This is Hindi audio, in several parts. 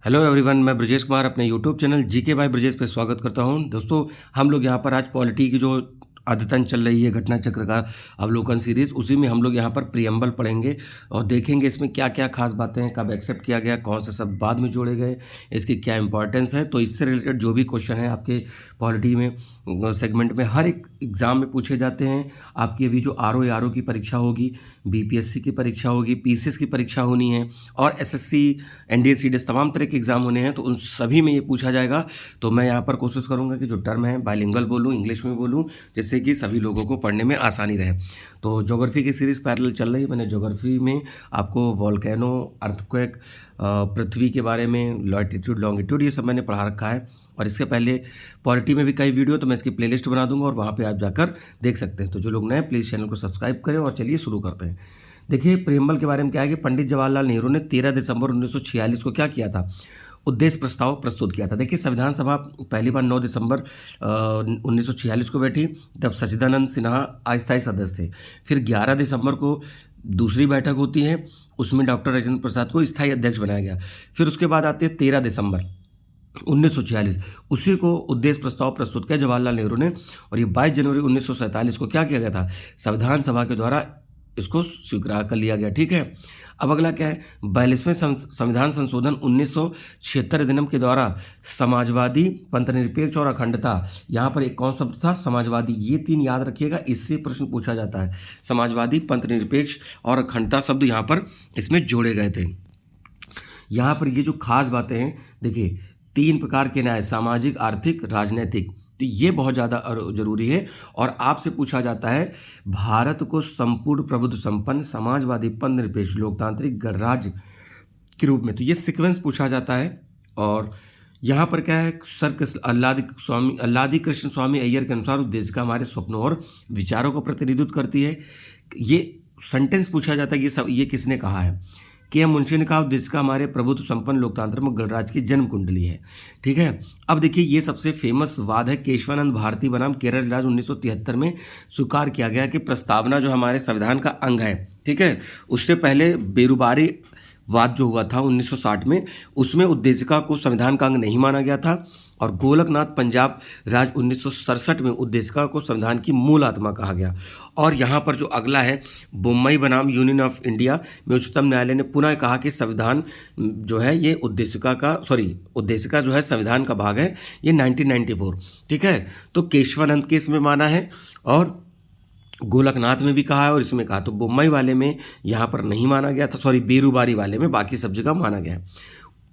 हेलो एवरीवन, मैं ब्रजेश कुमार अपने YouTube channel GK by Brajesh पे स्वागत करता हूं। दोस्तों, हम लोग यहां पर आज पॉलिटी की जो अद्यतन चल रही है घटना चक्र का अवलोकन सीरीज, उसी में हम लोग यहां पर प्रियम्बल पढ़ेंगे और देखेंगे इसमें क्या क्या खास बातें हैं, कब एक्सेप्ट किया गया, कौन से सब बाद में जोड़े गए, इसकी क्या इंपॉर्टेंस है। तो इससे रिलेटेड जो भी क्वेश्चन है आपके पॉलिटी में सेगमेंट में हर एक एग्ज़ाम में पूछे जाते हैं। आपकी अभी जो आर की परीक्षा होगी, बीपीएससी की परीक्षा होगी, पीसीएस की परीक्षा होनी है और एसएससी, एनडीए, सीडीएस तमाम तरह के एग्ज़ाम होने हैं, तो उन सभी में ये पूछा जाएगा। तो मैं यहाँ पर कोशिश करूँगा कि जो टर्म है बाइलिंगुअल बोलूँ, इंग्लिश में बोलूँ, जिससे कि सभी लोगों को पढ़ने में आसानी रहे। तो ज्योग्राफी की सीरीज़ पैरेलल चल रही है। मैंने ज्योग्राफी में आपको वॉल्केनो, अर्थक्वेक, पृथ्वी के बारे में, लॉटिट्यूड, लॉन्गिट्यूड, ये सब मैंने पढ़ा रखा है। और इसके पहले पॉलिटी में भी कई वीडियो, तो मैं इसकी प्लेलिस्ट बना दूंगा और वहाँ पे आप जाकर देख सकते हैं। तो जो लोग नए, प्लीज़ चैनल को सब्सक्राइब करें और चलिए शुरू करते हैं। देखिए, प्रियम्बल के बारे में क्या है कि पंडित जवाहरलाल नेहरू ने 13 दिसंबर 1946 को क्या किया था, उद्देश्य प्रस्ताव प्रस्तुत किया था। देखिए, संविधान सभा पहली बार 9 दिसंबर 1946 को बैठी, तब सच्चिदानंद सिन्हा अस्थायी सदस्य थे। फिर 11 दिसंबर को दूसरी बैठक होती है, उसमें डॉक्टर राजेंद्र प्रसाद को स्थायी अध्यक्ष बनाया गया। फिर उसके बाद आते हैं 13 दिसंबर 1946, उसी को उद्देश्य प्रस्ताव प्रस्तुत किया जवाहरलाल नेहरू ने। और ये 22 जनवरी 1947 को क्या किया गया था, संविधान सभा के द्वारा इसको स्वीकार कर लिया गया। ठीक है, अब अगला क्या है, 42वें संविधान संशोधन 1976 अधिनियम के द्वारा समाजवादी, पंथनिरपेक्ष और अखंडता, यहाँ पर एक कौन शब्द था, समाजवादी, ये तीन याद रखिएगा, इससे प्रश्न पूछा जाता है। समाजवादी, पंथनिरपेक्ष और अखंडता शब्द यहाँ पर इसमें जोड़े गए थे। यहाँ पर ये जो खास बातें हैं, देखिए, 3 प्रकार के न्याय, सामाजिक, आर्थिक, राजनीतिक, तो ये बहुत ज़्यादा जरूरी है। और आपसे पूछा जाता है, भारत को संपूर्ण प्रभुत्व संपन्न, समाजवादी, पंथनिरपेक्ष, लोकतांत्रिक गणराज्य के रूप में, तो ये सीक्वेंस पूछा जाता है। और यहाँ पर क्या है, सर अल्लादी कृष्ण स्वामी अय्यर के अनुसार उद्देश्य का हमारे स्वप्नों और विचारों को प्रतिनिधित्व करती है। ये सेंटेंस पूछा जाता है कि ये किसने कहा है, के एम मुंशी ने कहा, उद्देश्य का हमारे प्रभुत्व संपन्न लोकतांत्रिक गणराज्य की जन्म कुंडली है। ठीक है, अब देखिए, ये सबसे फेमस वाद है केशवानंद भारती बनाम केरल राज्य 1973 में स्वीकार किया गया कि प्रस्तावना जो हमारे संविधान का अंग है। ठीक है, उससे पहले बेरुबारी वाद जो हुआ था 1960 में, उसमें उद्देशिका को संविधान का अंग नहीं माना गया था। और गोलकनाथ पंजाब राज्य 1967 में उद्देशिका को संविधान की मूल आत्मा कहा गया। और यहाँ पर जो अगला है, बम्बई बनाम यूनियन ऑफ इंडिया में उच्चतम न्यायालय ने पुनः कहा कि संविधान जो है ये उद्देशिका जो है संविधान का भाग है, ये 1994। ठीक है, तो केशवानंद के इसमें माना है और गोलकनाथ में भी कहा है और इसमें कहा। तो बम्बई वाले में यहाँ पर नहीं माना गया था, बेरुबारी वाले में, बाकी सब जगह माना गया है।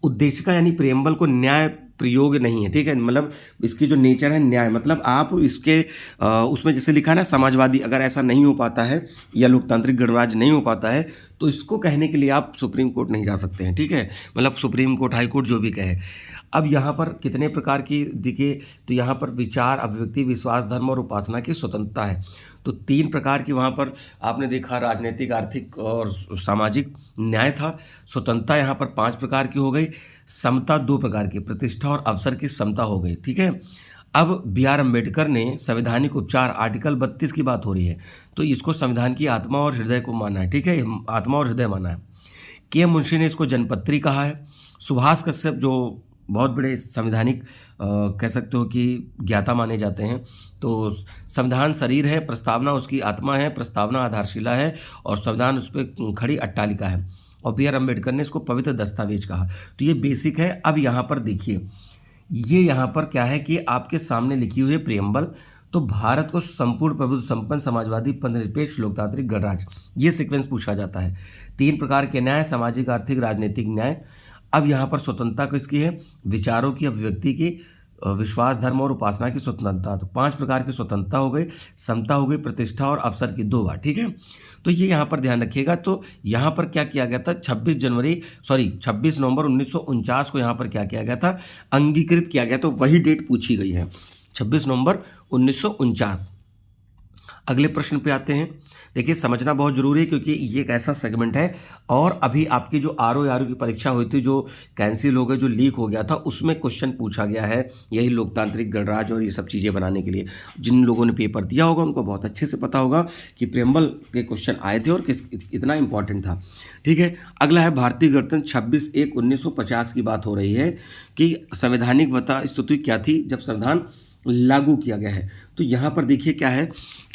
उद्देशिका यानी प्रियम्बल को न्याय प्रयोग नहीं है। ठीक है, मतलब इसकी जो नेचर है न्याय, मतलब आप इसके उसमें जैसे लिखा है ना, समाजवादी, अगर ऐसा नहीं हो पाता है या लोकतांत्रिक गणराज्य नहीं हो पाता है, तो इसको कहने के लिए आप सुप्रीम कोर्ट नहीं जा सकते हैं। ठीक है, मतलब सुप्रीम कोर्ट, हाई कोर्ट जो भी कहे। अब यहाँ पर कितने प्रकार की दिखे, तो यहाँ पर विचार, अभिव्यक्ति, विश्वास, धर्म और उपासना की स्वतंत्रता है। तो 3 प्रकार की वहाँ पर आपने देखा, राजनीतिक, आर्थिक और सामाजिक। न्याय था, स्वतंत्रता यहाँ पर 5 प्रकार की हो गई, समता 2 प्रकार की, प्रतिष्ठा और अवसर की समता हो गई। ठीक है, अब B.R. अम्बेडकर ने संवैधानिक उपचार आर्टिकल 32 की बात हो रही है, तो इसको संविधान की आत्मा और हृदय को माना है। ठीक है, आत्मा और हृदय माना है। के मुंशी ने इसको जनपत्री कहा है। सुभाष कश्यप, जो बहुत बड़े संवैधानिक कह सकते हो कि ज्ञाता माने जाते हैं, तो संविधान शरीर है, प्रस्तावना उसकी आत्मा है, प्रस्तावना आधारशिला है और संविधान उस पर खड़ी अट्टालिका है। और B.R. अम्बेडकर ने इसको पवित्र दस्तावेज कहा। तो ये बेसिक है। अब यहाँ पर देखिए, ये यहाँ पर क्या है कि आपके सामने लिखी हुई है प्रियम्बल, तो भारत को संपूर्ण प्रभुत्व संपन्न, समाजवादी, पंथनिरपेक्ष, लोकतांत्रिक गणराज्य, ये सीक्वेंस पूछा जाता है। 3 प्रकार के न्याय, सामाजिक, आर्थिक, राजनीतिक न्याय। अब यहाँ पर स्वतंत्रता किसकी है, विचारों की, अभिव्यक्ति की, विश्वास, धर्म और उपासना की स्वतंत्रता। तो 5 प्रकार की स्वतंत्रता हो गई, समता हो गई, प्रतिष्ठा और अवसर की 2 बार। ठीक है, तो ये यहाँ पर ध्यान रखिएगा। तो यहाँ पर क्या किया गया था, 26 नवंबर 1949 को यहाँ पर क्या किया गया था, अंगीकृत किया गया। तो वही डेट पूछी गई है, 26 नवंबर 1949। अगले प्रश्न पे आते हैं। देखिए समझना बहुत जरूरी है क्योंकि ये एक ऐसा सेगमेंट है, और अभी आपकी जो आर की परीक्षा हुई थी जो कैंसिल हो गई, जो लीक हो गया था, उसमें क्वेश्चन पूछा गया है यही लोकतांत्रिक गणराज्य और ये सब चीज़ें बनाने के लिए। जिन लोगों ने पेपर दिया होगा उनको बहुत अच्छे से पता होगा कि प्रेम्बल के क्वेश्चन आए थे और किस इतना इंपॉर्टेंट था। ठीक है, अगला है भारतीय गणतंत्र 26/1/1950 की बात हो रही है कि संवैधानिक वता स्तुति क्या थी जब संविधान लागू किया गया है। तो यहाँ पर देखिए क्या है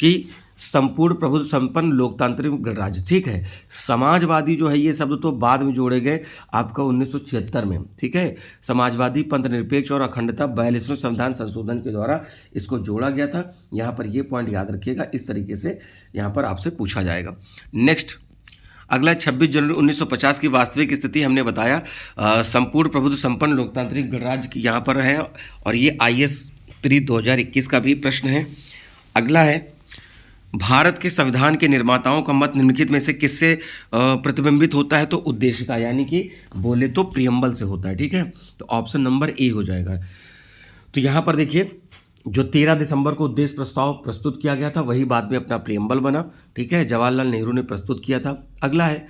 कि संपूर्ण प्रभुत्व संपन्न लोकतांत्रिक गणराज्य। ठीक है, समाजवादी जो है ये शब्द तो बाद में जोड़े गए आपका 1976 में। ठीक है, समाजवादी, पंथ निरपेक्ष और अखंडता 42वें संविधान संशोधन के द्वारा इसको जोड़ा गया था। यहाँ पर ये पॉइंट याद रखिएगा, इस तरीके से यहाँ पर आपसे पूछा जाएगा। नेक्स्ट अगला 26 जनवरी 1950 की वास्तविक स्थिति हमने बताया, संपूर्ण प्रभुत्व संपन्न लोकतांत्रिक गणराज्य की यहाँ पर है, और ये IAS प्री 2021 का भी प्रश्न है। अगला है भारत के संविधान के निर्माताओं का मत निम्नलिखित में से किससे प्रतिबिंबित होता है? तो उद्देश्य का, यानी कि बोले तो प्रियम्बल से होता है। ठीक है, तो ऑप्शन नंबर ए हो जाएगा। तो यहाँ पर देखिए जो 13 दिसंबर को उद्देश्य प्रस्ताव प्रस्तुत किया गया था वही बाद में अपना प्रियम्बल बना। ठीक है, जवाहरलाल नेहरू ने प्रस्तुत किया था। अगला है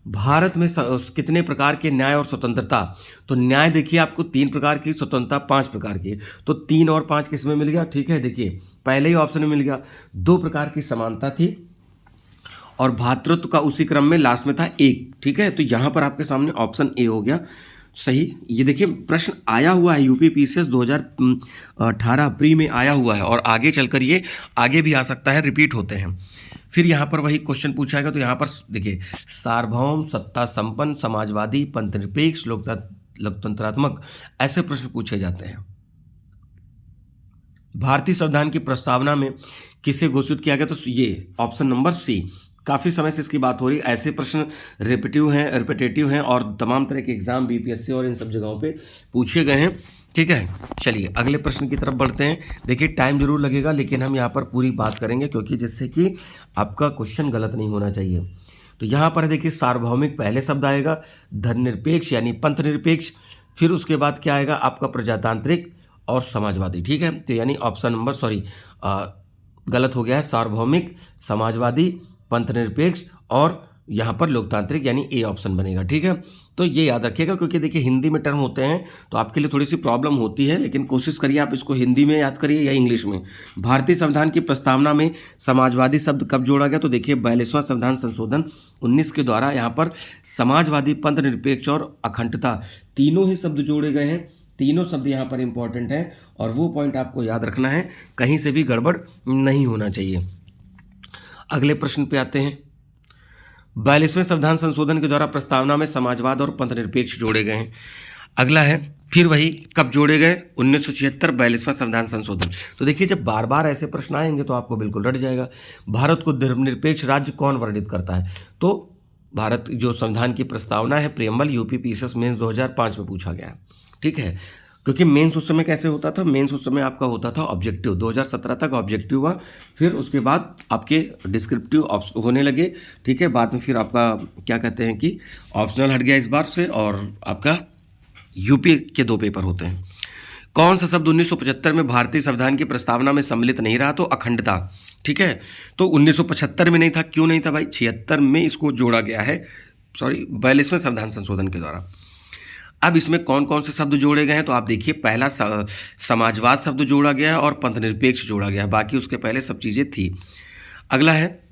भारत में कितने प्रकार के न्याय और स्वतंत्रता? तो न्याय देखिए आपको 3 प्रकार की, स्वतंत्रता 5 प्रकार की। तो 3 और 5 किस में मिल गया? ठीक है, देखिए पहले ही ऑप्शन में मिल गया। 2 प्रकार की समानता थी और भ्रातृत्व का उसी क्रम में लास्ट में था 1। ठीक है, तो यहाँ पर आपके सामने ऑप्शन ए हो गया सही। ये देखिए प्रश्न आया हुआ है यूपी PCS 2018 प्री में आया हुआ है, और आगे चलकर ये आगे भी आ सकता है, रिपीट होते हैं। फिर यहाँ पर वही क्वेश्चन पूछाएगा। तो यहाँ पर देखिए सार्वभौम, सत्ता संपन्न, समाजवादी, पंथ निरपेक्ष, लोकतंत्रात्मक, ऐसे प्रश्न पूछे जाते हैं। भारतीय संविधान की प्रस्तावना में किसे घोषित किया गया? तो ये ऑप्शन नंबर सी। काफ़ी समय से इसकी बात हो रही है। ऐसे प्रश्न रिपीटेटिव हैं और तमाम तरह के एग्जाम BPSC और इन सब जगहों पे पूछे गए हैं। ठीक है, चलिए अगले प्रश्न की तरफ बढ़ते हैं। देखिए टाइम जरूर लगेगा लेकिन हम यहाँ पर पूरी बात करेंगे क्योंकि जिससे कि आपका क्वेश्चन गलत नहीं होना चाहिए। तो यहाँ पर देखिए सार्वभौमिक पहले शब्द आएगा, धर्मनिरपेक्ष यानी पंथ निरपेक्ष, फिर उसके बाद क्या आएगा आपका प्रजातांत्रिक और समाजवादी। ठीक है, तो यानी ऑप्शन नंबर गलत हो गया है, सार्वभौमिक, समाजवादी, पंथ निरपेक्ष और यहाँ पर लोकतांत्रिक, यानी ए ऑप्शन बनेगा। ठीक है, तो ये याद रखिएगा क्योंकि देखिए हिंदी में टर्म होते हैं तो आपके लिए थोड़ी सी प्रॉब्लम होती है, लेकिन कोशिश करिए आप इसको हिंदी में याद करिए या इंग्लिश में। भारतीय संविधान की प्रस्तावना में समाजवादी शब्द कब जोड़ा गया? तो देखिए 42वां संविधान संशोधन 19 के द्वारा यहाँ पर समाजवादी, पंथ निरपेक्ष और अखंडता तीनों ही शब्द जोड़े गए हैं। तीनों शब्द यहाँ पर इंपॉर्टेंट है और वो पॉइंट आपको याद रखना है, कहीं से भी गड़बड़ नहीं होना चाहिए। अगले प्रश्न पे आते हैं। 42वें संविधान संशोधन के द्वारा प्रस्तावना में समाजवाद और पंथ निरपेक्ष जोड़े गए हैं। अगला है फिर वही कब जोड़े गए? 1976 42वां संविधान संशोधन। तो देखिए जब बार बार ऐसे प्रश्न आएंगे तो आपको बिल्कुल रट जाएगा। भारत को धर्मनिरपेक्ष राज्य कौन वर्णित करता है? तो भारत जो संविधान की प्रस्तावना है प्रियम्बल यूपी PCS मेंस 2005 में पूछा गया है। ठीक है, क्योंकि मेंस उस समय कैसे होता था? मेंस उस समय आपका होता था ऑब्जेक्टिव, 2017 तक ऑब्जेक्टिव हुआ, फिर उसके बाद आपके डिस्क्रिप्टिव होने लगे। ठीक है, बाद में फिर आपका क्या कहते हैं कि ऑप्शनल हट गया इस बार से, और आपका यूपी के 2 पेपर होते हैं। कौन सा शब्द 1975 में भारतीय संविधान की प्रस्तावना में सम्मिलित नहीं रहा? तो अखंडता। ठीक है, तो 1975 में नहीं था, क्यों नहीं था भाई? 76 में इसको जोड़ा गया है, 42वें संविधान संशोधन के द्वारा। अब इसमें कौन कौन से शब्द जोड़े गए हैं? तो आप देखिए पहला समाजवाद शब्द जोड़ा गया है और पंथ निरपेक्ष जोड़ा गया है, बाकी उसके पहले सब चीज़ें थी। अगला है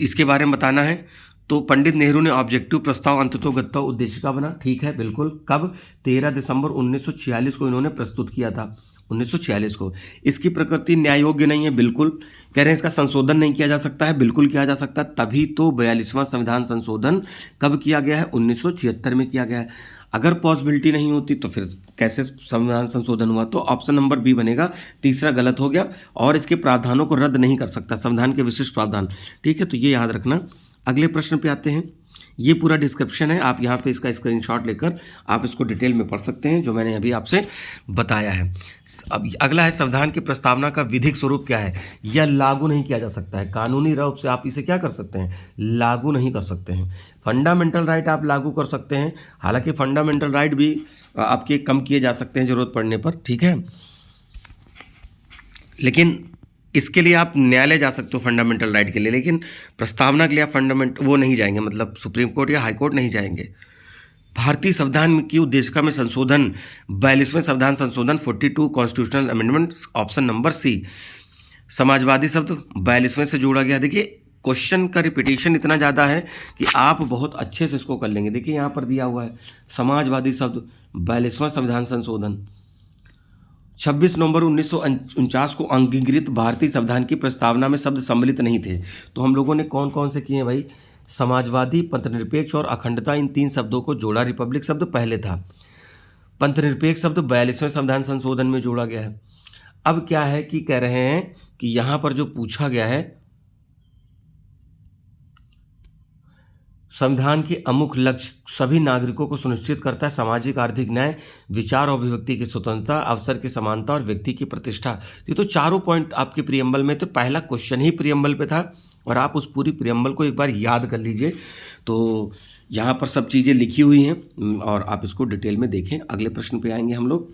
इसके बारे में बताना है। तो पंडित नेहरू ने ऑब्जेक्टिव प्रस्ताव अंततोगत्वा उद्देश्य का बना। ठीक है, बिल्कुल। कब? 13 दिसंबर 1946 को इन्होंने प्रस्तुत किया था, 1946 को। इसकी प्रकृति न्याय योग्य नहीं है, बिल्कुल। कह रहे हैं इसका संशोधन नहीं किया जा सकता है, बिल्कुल किया जा सकता है। तभी तो 42वां संविधान संशोधन कब किया गया है? 1976 में किया गया है। अगर पॉसिबिलिटी नहीं होती तो फिर कैसे संविधान संशोधन हुआ? तो ऑप्शन नंबर बी बनेगा। तीसरा गलत हो गया, और इसके प्रावधानों को रद्द नहीं कर सकता संविधान के विशिष्ट प्रावधान। ठीक है, तो ये याद रखना। अगले प्रश्न पे आते हैं। ये पूरा डिस्क्रिप्शन है, आप यहाँ पे इसका स्क्रीनशॉट लेकर आप इसको डिटेल में पढ़ सकते हैं जो मैंने अभी आपसे बताया है। अब अगला है संविधान की प्रस्तावना का विधिक स्वरूप क्या है? यह लागू नहीं किया जा सकता है। कानूनी रूप से आप इसे क्या कर सकते हैं? लागू नहीं कर सकते हैं। फंडामेंटल राइट आप लागू कर सकते हैं, हालांकि फंडामेंटल राइट भी आपके कम किए जा सकते हैं जरूरत पड़ने पर। ठीक है, लेकिन इसके लिए आप न्यायालय जा सकते हो फंडामेंटल राइट के लिए, लेकिन प्रस्तावना के लिए आप वो नहीं जाएंगे, मतलब सुप्रीम कोर्ट या हाई कोर्ट नहीं जाएंगे। भारतीय संविधान की उद्देशिका में संशोधन 42वें संविधान संशोधन 42 constitutional amendment, option number C. समाजवादी शब्द 42वें से जोड़ा गया। देखिए क्वेश्चन का रिपीटिशन इतना ज़्यादा है कि आप बहुत अच्छे से इसको कर लेंगे। देखिए यहाँ पर दिया हुआ है समाजवादी शब्द 42वां संविधान संशोधन 26 नवंबर 1949 को अंगीकृत भारतीय संविधान की प्रस्तावना में शब्द सम्मिलित नहीं थे। तो हम लोगों ने कौन कौन से किए हैं भाई? समाजवादी, पंथनिरपेक्ष और अखंडता, इन 3 शब्दों को जोड़ा। रिपब्लिक शब्द पहले था, पंथनिरपेक्ष शब्द 42वें संविधान संशोधन में जोड़ा गया है। अब क्या है कि कह रहे हैं कि यहाँ पर जो पूछा गया है, संविधान के अमुख लक्ष्य सभी नागरिकों को सुनिश्चित करता है सामाजिक आर्थिक न्याय, विचार और अभिव्यक्ति की स्वतंत्रता, अवसर की समानता और व्यक्ति की प्रतिष्ठा। ये तो चारों पॉइंट आपके प्रियम्बल में, तो पहला क्वेश्चन ही प्रियम्बल पे था और आप उस पूरी प्रियम्बल को एक बार याद कर लीजिए। तो यहाँ पर सब चीज़ें लिखी हुई हैं और आप इसको डिटेल में देखें। अगले प्रश्न पे आएंगे हम लोग।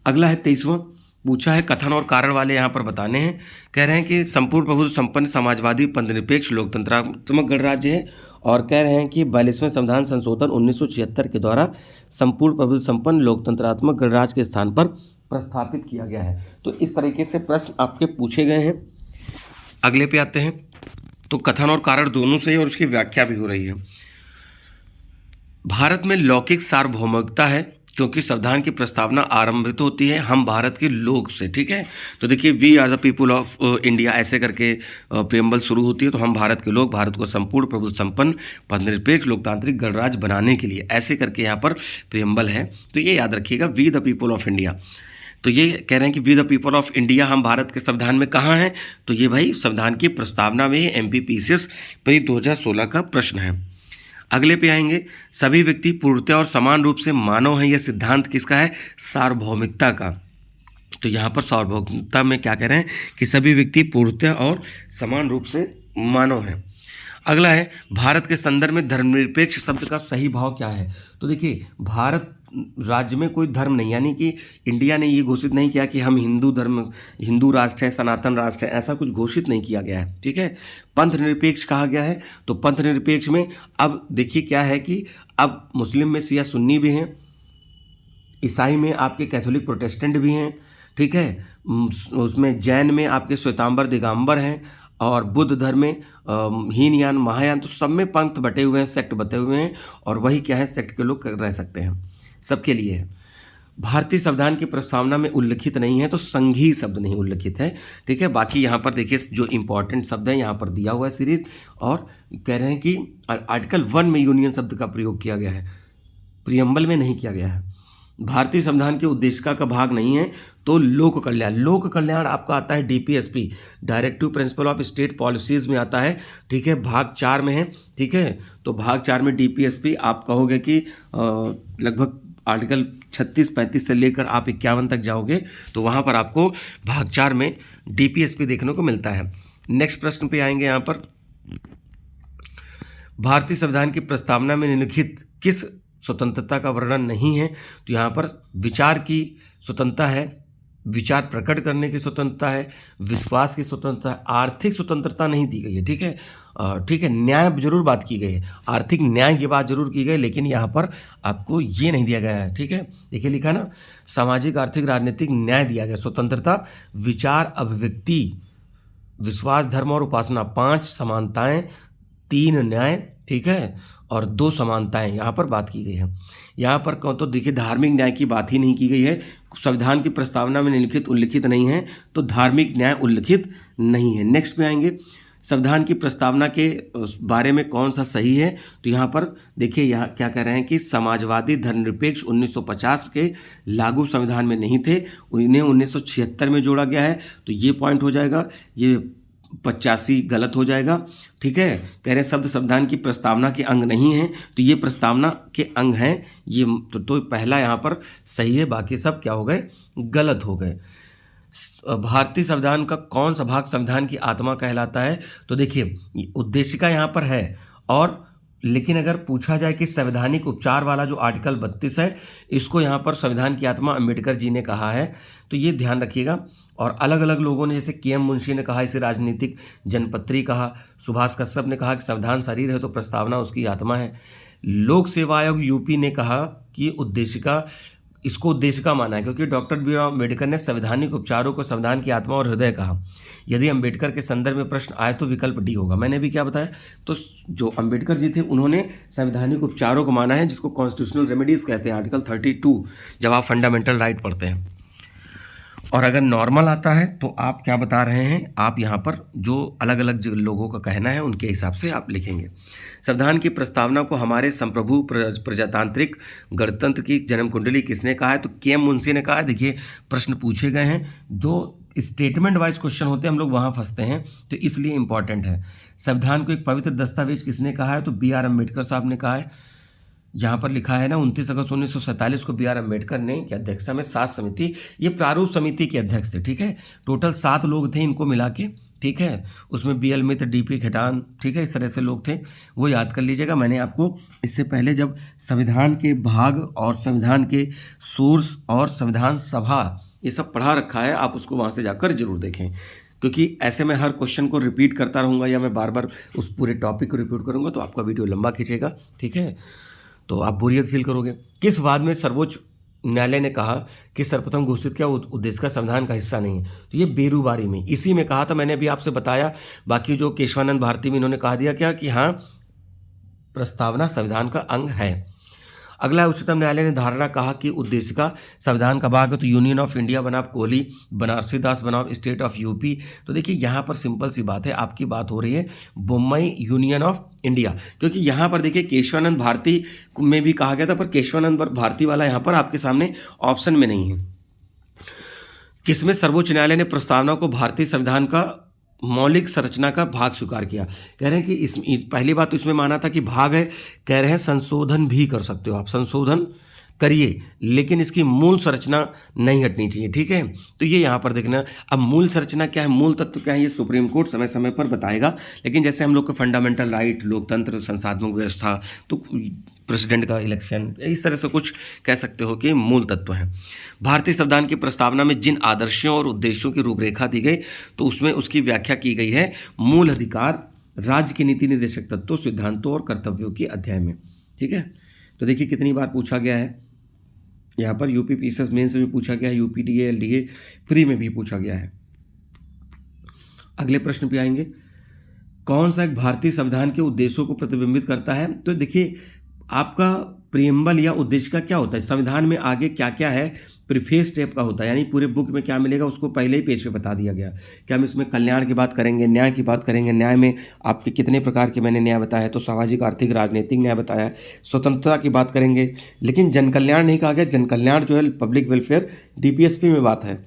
अगला है 23वां, पूछा है कथन और कारण वाले यहाँ पर बताने हैं। कह रहे हैं कि संपूर्ण प्रभुत्व संपन्न समाजवादी पंथनिरपेक्ष लोकतंत्रात्मक गणराज्य है, और कह रहे हैं कि 42वें संविधान संशोधन 1976 के द्वारा संपूर्ण प्रभुत्व संपन्न लोकतंत्रात्मक गणराज्य के स्थान पर प्रस्थापित किया गया है। तो इस तरीके से प्रश्न आपके पूछे गए हैं। अगले पे आते हैं। तो कथन और कारण दोनों से और उसकी व्याख्या भी हो रही है। भारत में लौकिक सार्वभौमिकता है क्योंकि संविधान की प्रस्तावना आरंभित होती है हम भारत के लोग से। ठीक है, तो देखिए we are the people of India ऐसे करके प्रेम्बल शुरू होती है। तो हम भारत के लोग भारत को संपूर्ण प्रभुत्व संपन्न पंथनिरपेक्ष लोकतांत्रिक गणराज्य बनाने के लिए, ऐसे करके यहाँ पर प्रेम्बल है। तो ये याद रखिएगा, we the people of India. तो ये कह रहे हैं कि we the people of India हम भारत के संविधान में कहाँ हैं? तो ये भाई संविधान की प्रस्तावना में MPPCS प्री 2016 का प्रश्न है। अगले पे आएंगे, सभी व्यक्ति पूर्णतः और समान रूप से मानव हैं। यह सिद्धांत किसका है? सार्वभौमिकता का। तो यहाँ पर सार्वभौमिकता में क्या कह रहे हैं कि सभी व्यक्ति पूर्णतः और समान रूप से मानव हैं। अगला है, भारत के संदर्भ में धर्मनिरपेक्ष शब्द का सही भाव क्या है? तो देखिए भारत राज्य में कोई धर्म नहीं, यानी कि इंडिया ने ये घोषित नहीं किया कि हम हिंदू राष्ट्र है, सनातन राष्ट्र है, ऐसा कुछ घोषित नहीं किया गया है। ठीक है, पंथ निरपेक्ष कहा गया है। तो पंथ निरपेक्ष में अब देखिए क्या है कि अब मुस्लिम में शिया सुन्नी भी हैं, ईसाई में आपके कैथोलिक प्रोटेस्टेंट भी हैं। ठीक है, उसमें जैन में आपके श्वेतांबर दिगंबर हैं, और बुद्ध धर्म में हीनयान महायान, तो सब में पंथ बटे हुए हैं, सेक्ट बटे हुए हैं, और वही क्या है सेक्ट के लोग रह सकते हैं, सबके लिए है। भारतीय संविधान की प्रस्तावना में उल्लिखित नहीं है, तो संघीय शब्द नहीं उल्लिखित है। ठीक है, बाकी यहाँ पर देखिए जो इंपॉर्टेंट शब्द है यहाँ पर दिया हुआ है सीरीज, और कह रहे हैं कि आर्टिकल 1 में यूनियन शब्द का प्रयोग किया गया है, प्रियम्बल में नहीं किया गया है। भारतीय संविधान की उद्देशिका का भाग नहीं है, तो लोक कल्याण आपका आता है DPSP, directive principle of state policies में आता है। ठीक है, भाग 4 में है। ठीक है, तो भाग 4 में DPSP आप कहोगे कि लगभग आर्टिकल 36-35 से लेकर आप 51 तक जाओगे, तो वहाँ पर आपको भाग 4 में DPSP देखने को मिलता है। नेक्स्ट प्रश्न पे आएंगे। यहाँ पर भारतीय संविधान की प्रस्तावना में निम्नलिखित किस स्वतंत्रता का वर्णन नहीं है? तो यहाँ पर विचार की स्वतंत्रता है, विचार प्रकट करने की स्वतंत्रता है, विश्वास की स्वतंत्रता है, आर्थिक स्वतंत्रता नहीं दी गई है। ठीक है, ठीक है, न्याय जरूर बात की गई है, आर्थिक न्याय की बात जरूर की गई, लेकिन यहाँ पर आपको ये नहीं दिया गया है। ठीक है, देखिए लिखा ना, सामाजिक आर्थिक राजनीतिक न्याय दिया गया, स्वतंत्रता, विचार अभिव्यक्ति, विश्वास धर्म और उपासना, 5 समानताएं, 3 न्याय। ठीक है, और 2 समानताएं यहाँ पर बात की गई है। यहाँ पर कौन, तो देखिए धार्मिक न्याय की बात ही नहीं की गई है, संविधान की प्रस्तावना में निम्नलिखित उल्लिखित नहीं है, तो धार्मिक न्याय उल्लिखित नहीं है। नेक्स्ट पे आएंगे, संविधान की प्रस्तावना के बारे में कौन सा सही है? तो यहाँ पर देखिए यहाँ क्या कह रहे हैं कि समाजवादी धर्मनिरपेक्ष 1950 के लागू संविधान में नहीं थे, उन्हें 1976 में जोड़ा गया है। तो ये पॉइंट हो जाएगा, ये 85 गलत हो जाएगा। ठीक है, कह रहे हैं शब्द संविधान की प्रस्तावना के अंग नहीं है, तो ये प्रस्तावना के अंग हैं, ये तो पहला यहाँ पर सही है, बाकी सब क्या हो गए? गलत हो गए। भारतीय संविधान का कौन सा भाग संविधान की आत्मा कहलाता है? तो देखिए उद्देशिका यहाँ पर है, और लेकिन अगर पूछा जाए कि संवैधानिक उपचार वाला जो आर्टिकल 32 है, इसको यहाँ पर संविधान की आत्मा अंबेडकर जी ने कहा है, तो ये ध्यान रखिएगा। और अलग अलग लोगों ने, जैसे के एम मुंशी ने कहा इसे राजनीतिक जनपत्री कहा, सुभाष कश्यप ने कहा कि संविधान शरीर है तो प्रस्तावना उसकी आत्मा है, लोक सेवा आयोग यूपी ने कहा कि उद्देशिका, इसको उद्देशिका माना है क्योंकि डॉक्टर बी आर अम्बेडकर ने संवैधानिक उपचारों को संविधान की आत्मा और हृदय कहा। यदि अम्बेडकर के संदर्भ में प्रश्न आए तो विकल्प डी होगा। मैंने भी क्या बताया, तो जो अम्बेडकर जी थे उन्होंने संवैधानिक उपचारों को माना है, जिसको कॉन्स्टिट्यूशनल रेमेडीज कहते हैं, आर्टिकल 32 जब आप फंडामेंटल राइट पढ़ते हैं। और अगर नॉर्मल आता है तो आप क्या बता रहे हैं, आप यहाँ पर जो अलग अलग लोगों का कहना है उनके हिसाब से आप लिखेंगे। संविधान की प्रस्तावना को हमारे संप्रभु प्रजातांत्रिक गणतंत्र की जन्म कुंडली किसने कहा है, तो के एम मुंशी ने कहा है। देखिए प्रश्न पूछे गए हैं, जो स्टेटमेंट वाइज क्वेश्चन होते हैं हम लोग वहाँ फंसते हैं, तो इसलिए इंपॉर्टेंट है। संविधान को एक पवित्र दस्तावेज किसने कहा है, तो बी आर अम्बेडकर साहब ने कहा है। यहाँ पर लिखा है ना 29 अगस्त 1947 को बी आर अम्बेडकर ने की अध्यक्षता में 7 समिति, ये प्रारूप समिति के अध्यक्ष थे, ठीक है। टोटल 7 लोग थे इनको मिला के, ठीक है। उसमें बी एल मित्र, डी पी खेटान, ठीक है, इस तरह से लोग थे, वो याद कर लीजिएगा। मैंने आपको इससे पहले जब संविधान के भाग और संविधान के सोर्स और संविधान सभा ये सब पढ़ा रखा है, आप उसको वहाँ से जाकर जरूर देखें, क्योंकि ऐसे मैं हर क्वेश्चन को रिपीट करता रहूँगा या मैं बार बार उस पूरे टॉपिक को रिपीट करूँगा तो आपका वीडियो लंबा खींचेगा, ठीक है, तो आप बोरियत फील करोगे। किस वाद में सर्वोच्च न्यायालय ने कहा कि सर्वप्रथम घोषित क्या उद्देश्य का संविधान का हिस्सा नहीं है, तो ये बेरूबारी में, इसी में कहा था, मैंने अभी आपसे बताया। बाकी जो केशवानंद भारती में इन्होंने कहा दिया क्या कि हाँ प्रस्तावना संविधान का अंग है। अगला, उच्चतम न्यायालय ने धारणा कहा कि उद्देशिका संविधान का भाग है, तो यूनियन ऑफ इंडिया बनाम कोहली, बनारसी दास बनाम स्टेट ऑफ यूपी। तो देखिए यहाँ पर सिंपल सी बात है, आपकी बात हो रही है बम्बई यूनियन ऑफ इंडिया, क्योंकि यहाँ पर देखिए केशवानंद भारती में भी कहा गया था, पर केशवानंद भारती वाला यहाँ पर आपके सामने ऑप्शन में नहीं है। किसमें सर्वोच्च न्यायालय ने प्रस्तावना को भारतीय संविधान का मौलिक संरचना का भाग स्वीकार किया। कह रहे हैं कि इस पहली बात तो इसमें माना था कि भाग है, कह रहे हैं संशोधन भी कर सकते हो आप, संशोधन करिए, लेकिन इसकी मूल संरचना नहीं हटनी चाहिए, ठीक है। तो ये यहाँ पर देखना, अब मूल संरचना क्या है, मूल तत्व क्या है, ये सुप्रीम कोर्ट समय समय पर बताएगा। लेकिन जैसे हम लोग को फंडामेंटल राइट, लोकतंत्र, संसाधनों की व्यवस्था, तो प्रेसिडेंट का इलेक्शन, इस तरह से कुछ कह सकते हो कि मूल तत्व है। भारतीय संविधान की प्रस्तावना में जिन आदर्शों और उद्देश्यों की रूपरेखा दी गई, तो उसमें उसकी व्याख्या की गई है मूल अधिकार, राज्य के नीति निर्देशक तत्वों, सिद्धांतों और कर्तव्यों के अध्याय में, ठीक है। तो देखिए कितनी बार पूछा गया है, यहाँ पर यूपी पीसीएस मेन से भी पूछा गया है, यूपीटीए एलडीए प्री में भी पूछा गया है। अगले प्रश्न पे आएंगे, कौन सा एक भारतीय संविधान के उद्देश्यों को प्रतिबिंबित करता है। तो देखिए आपका प्रियम्बल या उद्देश्य का क्या होता है, संविधान में आगे क्या क्या है, प्रीफेस टाइप का होता है, यानी पूरे बुक में क्या मिलेगा उसको पहले ही पेज पे बता दिया गया कि हम इसमें कल्याण की बात करेंगे, न्याय की बात करेंगे। न्याय में आपके कितने प्रकार के मैंने न्याय बताया, तो सामाजिक, आर्थिक, राजनीतिक न्याय बताया, स्वतंत्रता की बात करेंगे, लेकिन जन कल्याण नहीं कहा गया। जन कल्याण जो है पब्लिक वेलफेयर, डीपीएसपी में बात है।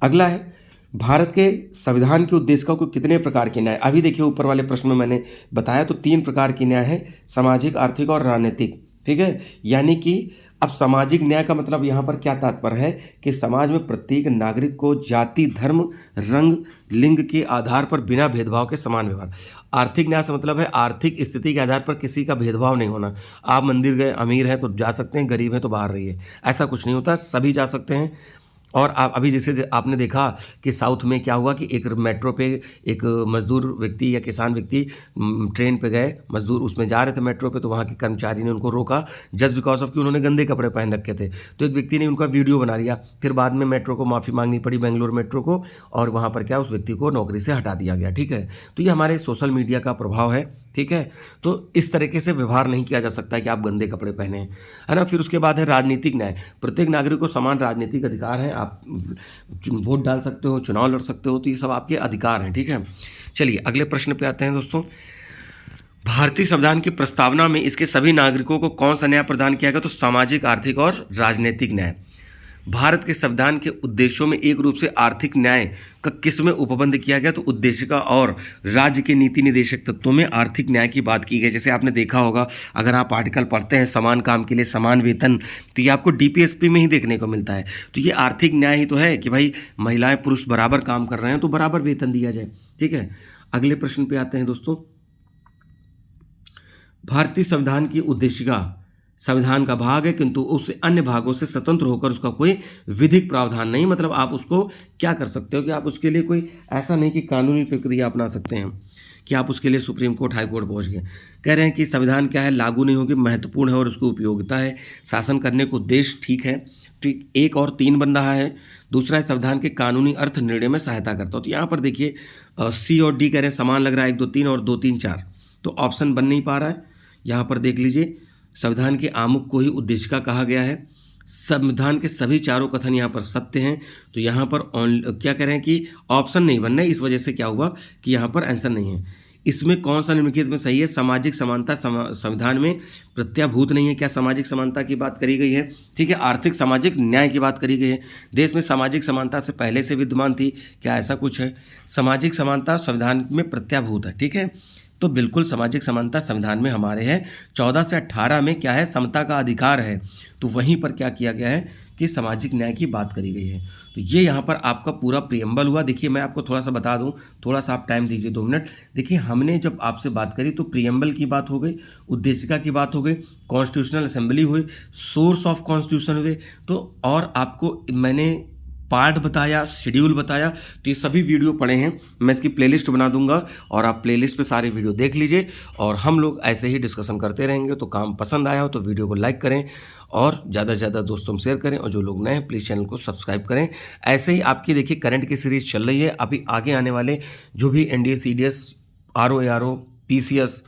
अगला है भारत के संविधान के उद्देश्यों को कितने प्रकार के न्याय, अभी देखिए ऊपर वाले प्रश्न में मैंने बताया, तो 3 प्रकार के न्याय है, सामाजिक, आर्थिक और राजनीतिक, ठीक है। यानी कि अब सामाजिक न्याय का मतलब यहाँ पर क्या तात्पर्य है कि समाज में प्रत्येक नागरिक को जाति, धर्म, रंग, लिंग के आधार पर बिना भेदभाव के समान व्यवहार। आर्थिक न्याय से मतलब है आर्थिक स्थिति के आधार पर किसी का भेदभाव नहीं होना। आप मंदिर गए, अमीर हैं तो जा सकते हैं, गरीब हैं तो बाहर रहिए, ऐसा कुछ नहीं होता, सभी जा सकते हैं। और आप अभी जैसे आपने देखा कि साउथ में क्या हुआ कि एक मेट्रो पे एक मजदूर व्यक्ति या किसान व्यक्ति ट्रेन पे गए, मजदूर उसमें जा रहे थे मेट्रो पे, तो वहाँ के कर्मचारी ने उनको रोका जस्ट बिकॉज ऑफ कि उन्होंने गंदे कपड़े पहन रखे थे। तो एक व्यक्ति ने उनका वीडियो बना लिया, फिर बाद में मेट्रो को माफ़ी मांगनी पड़ी, बेंगलोर मेट्रो को, और वहाँ पर क्या उस व्यक्ति को नौकरी से हटा दिया गया, ठीक है। तो ये हमारे सोशल मीडिया का प्रभाव है, ठीक है। तो इस तरीके से व्यवहार नहीं किया जा सकता है कि आप गंदे कपड़े पहने, है ना। फिर उसके बाद है राजनीतिक न्याय, प्रत्येक नागरिक को समान राजनीतिक अधिकार है, आप वोट डाल सकते हो, चुनाव लड़ सकते हो, तो ये सब आपके अधिकार हैं, ठीक है। चलिए अगले प्रश्न पे आते हैं दोस्तों। भारतीय संविधान की प्रस्तावना में इसके सभी नागरिकों को कौन सा न्याय प्रदान किया गया, तो सामाजिक, आर्थिक और राजनीतिक न्याय। भारत के संविधान के उद्देश्यों में एक रूप से आर्थिक न्याय का किसमें उपबंध किया गया, तो उद्देशिका और राज्य के नीति निर्देशक तत्वों में आर्थिक न्याय की बात की गई। जैसे आपने देखा होगा, अगर आप आर्टिकल पढ़ते हैं समान काम के लिए समान वेतन, तो ये आपको डीपीएसपी में ही देखने को मिलता है। तो ये आर्थिक न्याय ही तो है कि भाई महिलाएं पुरुष बराबर काम कर रहे हैं तो बराबर वेतन दिया जाए, ठीक है। अगले प्रश्न पे आते हैं दोस्तों। भारतीय संविधान की उद्देशिका संविधान का भाग है, किंतु उस अन्य भागों से स्वतंत्र होकर उसका कोई विधिक प्रावधान नहीं। मतलब आप उसको क्या कर सकते हो कि आप उसके लिए कोई ऐसा नहीं कि कानूनी प्रक्रिया अपना सकते हैं कि आप उसके लिए सुप्रीम कोर्ट हाई कोर्ट पहुंच गए। कह रहे हैं कि संविधान क्या है, लागू नहीं होगी, महत्वपूर्ण है और उसकी उपयोगिता है, शासन करने को उद्देश्य ठीक है, ठीक 1 और 3 बन रहा है। दूसरा है संविधान के कानूनी अर्थ निर्णय में सहायता करता हो। तो यहाँ पर देखिए सी और डी कह रहे हैं समान लग रहा है, 1 2 3 और 2 3 4, तो ऑप्शन बन नहीं पा रहा है। यहाँ पर देख लीजिए संविधान के आमुख को ही उद्देशिका कहा गया है। संविधान के सभी चारों कथन यहाँ पर सत्य हैं। तो यहाँ पर क्या कह रहे हैं कि ऑप्शन नहीं बनना है, इस वजह से क्या हुआ कि यहाँ पर आंसर नहीं है। इसमें कौन सा निम्नलिखित में सही है? सामाजिक समानता संविधान में प्रत्याभूत नहीं है। क्या सामाजिक समानता की बात करी गई है? ठीक है, आर्थिक सामाजिक न्याय की बात करी गई है। देश में सामाजिक समानता से पहले से विद्यमान थी, क्या ऐसा कुछ है? सामाजिक समानता संविधान में प्रत्याभूत है। ठीक है, तो बिल्कुल सामाजिक समानता संविधान में हमारे है। 14 से 18 में क्या है? समता का अधिकार है। तो वहीं पर क्या किया गया है कि सामाजिक न्याय की बात करी गई है। तो ये यहाँ पर आपका पूरा प्रियम्बल हुआ। देखिए मैं आपको थोड़ा सा बता दूं, थोड़ा सा आप टाइम दीजिए 2 मिनट। देखिए हमने जब आपसे बात करी तो प्रियम्बल की बात हो गई, उद्देशिका की बात हो गई, कॉन्स्टिट्यूशनल असेंबली हुई, सोर्स ऑफ कॉन्स्टिट्यूशन हुए, तो और आपको मैंने पार्ट बताया, शेड्यूल बताया। तो ये सभी वीडियो पड़े हैं, मैं इसकी प्लेलिस्ट बना दूंगा और आप प्लेलिस्ट पे सारे वीडियो देख लीजिए और हम लोग ऐसे ही डिस्कशन करते रहेंगे। तो काम पसंद आया हो तो वीडियो को लाइक करें और ज़्यादा से ज़्यादा दोस्तों में शेयर करें और जो लोग नए हैं प्लीज़ चैनल को सब्सक्राइब करें। ऐसे ही आपकी देखिए करंट की सीरीज़ चल रही है। अभी आगे आने वाले जो भी NDA CDS RO ARO PCS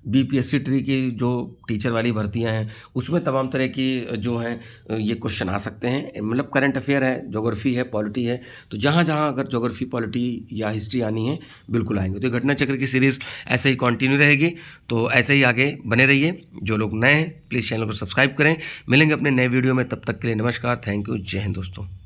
BPSC tree की जो टीचर वाली भर्तियां हैं उसमें तमाम तरह की जो हैं ये क्वेश्चन आ सकते हैं। मतलब करंट अफेयर है, ज्योग्राफी है, पॉलिटी है, तो जहाँ जहाँ अगर ज्योग्राफी, पॉलिटी या हिस्ट्री आनी है बिल्कुल आएंगे। तो ये घटना चक्र की सीरीज़ ऐसे ही कंटिन्यू रहेगी, तो ऐसे ही आगे बने रहिए। जो लोग नए हैं प्लीज़ चैनल को सब्सक्राइब करें। मिलेंगे अपने नए वीडियो में, तब तक के लिए नमस्कार, थैंक यू, जय हिंद दोस्तों।